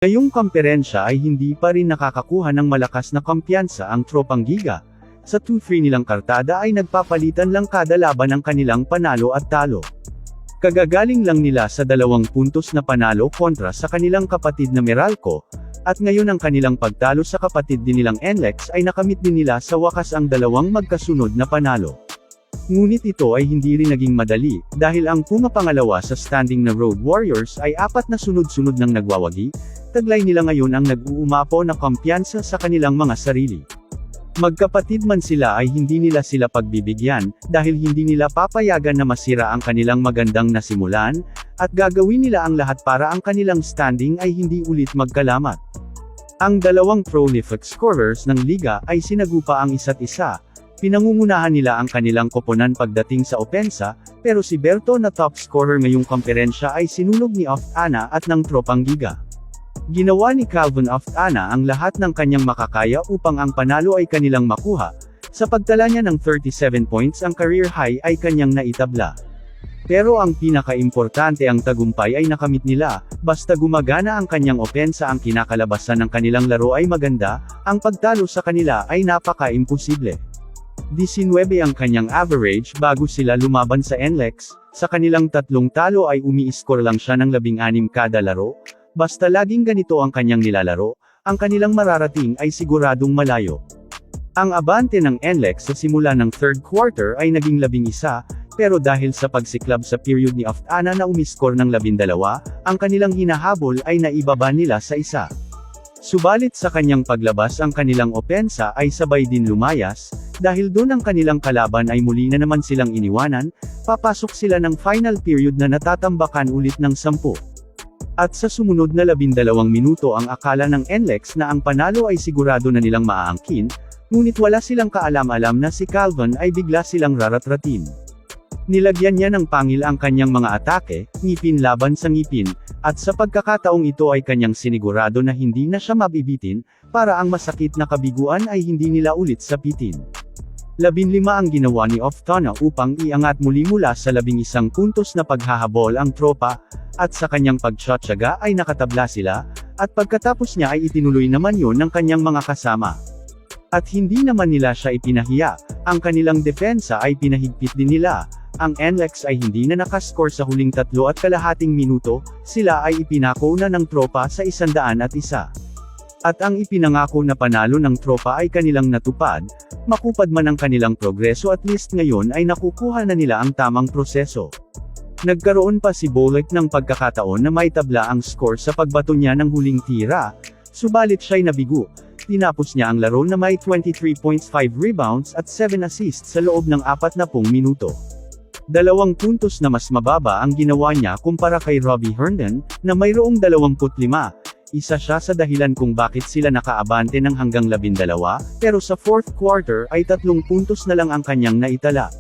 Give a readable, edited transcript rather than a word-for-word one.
Ngayong komperensya ay hindi pa rin nakakakuha ng malakas na kumpiyansa ang tropang Giga. Sa 2-3 nilang kartada ay nagpapalitan lang kada laban ang kanilang panalo at talo. Kagagaling lang nila sa 2 puntos na panalo kontra sa kanilang kapatid na Meralco, at ngayon ang kanilang pagtalo sa kapatid din nilang NLEX ay nakamit din nila sa wakas ang 2 magkasunod na panalo. Ngunit ito ay hindi rin naging madali, dahil ang pumapangalawa sa standing na Road Warriors ay 4 na sunod-sunod nang nagwawagi, taglay nila ngayon ang nag-uumapaw na kumpiyansa sa kanilang mga sarili. Magkapatid man sila ay hindi nila sila pagbibigyan, dahil hindi nila papayagan na masira ang kanilang magandang nasimulan, at gagawin nila ang lahat para ang kanilang standing ay hindi ulit magkalamat. Ang 2 prolific scorers ng liga ay sinagupa ang isa't isa. Pinangungunahan nila ang kanilang koponan pagdating sa opensa, pero si Berto na top scorer ngayong komperensya ay sinunog ni Oftana at ng tropang Giga. Ginawa ni Calvin Oftana ang lahat ng kanyang makakaya upang ang panalo ay kanilang makuha. Sa pagtala niya ng 37 points ang career high ay kanyang naitabla. Pero ang pinaka-importante ang tagumpay ay nakamit nila, basta gumagana ang kanyang opensa ang kinakalabasan ng kanilang laro ay maganda, ang pagtalo sa kanila ay napaka-imposible. 19 ang kanyang average bago sila lumaban sa NLEX, sa kanilang 3 talo ay umi-score lang siya ng 16 kada laro. Basta laging ganito ang kanyang nilalaro, ang kanilang mararating ay siguradong malayo. Ang abante ng NLEX sa simula ng 3rd quarter ay naging 11, pero dahil sa pagsiklab sa period ni Oftana na umiscore ng 12, ang kanilang hinahabol ay naibaba nila sa 1. Subalit sa kanyang paglabas ang kanilang opensa ay sabay din lumayas, dahil doon ang kanilang kalaban ay muli na naman silang iniwanan, papasok sila ng final period na natatambakan ulit ng 10. At sa sumunod na 12 minuto ang akala ng NLEX na ang panalo ay sigurado na nilang maaangkin, ngunit wala silang kaalam-alam na si Calvin ay bigla silang raratratin. Nilagyan niya ng pangil ang kanyang mga atake, ngipin laban sa ngipin, at sa pagkakataong ito ay kanyang sinigurado na hindi na siya mabibitin, para ang masakit na kabiguan ay hindi nila ulit sapitin. 15 ang ginawa ni Oftana upang iangat muli mula sa 11 puntos na paghahabol ang tropa, at sa kanyang pagtsatsaga ay nakatabla sila, at pagkatapos niya ay itinuloy naman yon ng kanyang mga kasama. At hindi naman nila siya ipinahiya, ang kanilang depensa ay pinahigpit din nila. Ang NLEX ay hindi na nakascore sa huling 3.5 minuto, sila ay ipinako na ng tropa sa 101. At ang ipinangako na panalo ng tropa ay kanilang natupad, makupad man ang kanilang progreso at least ngayon ay nakukuha na nila ang tamang proseso. Nagkaroon pa si Bolek ng pagkakataon na maitabla ang score sa pagbato niya ng huling tira, subalit siya'y nabigo. Tinapos niya ang laro na may 23 points, 5 rebounds at 7 assists sa loob ng 40 minuto. 2 puntos na mas mababa ang ginawa niya kumpara kay Robbie Herndon, na mayroong 25. Isa siya sa dahilan kung bakit sila nakaabante ng hanggang 12, pero sa 4th quarter ay 3 puntos na lang ang kanyang naitala.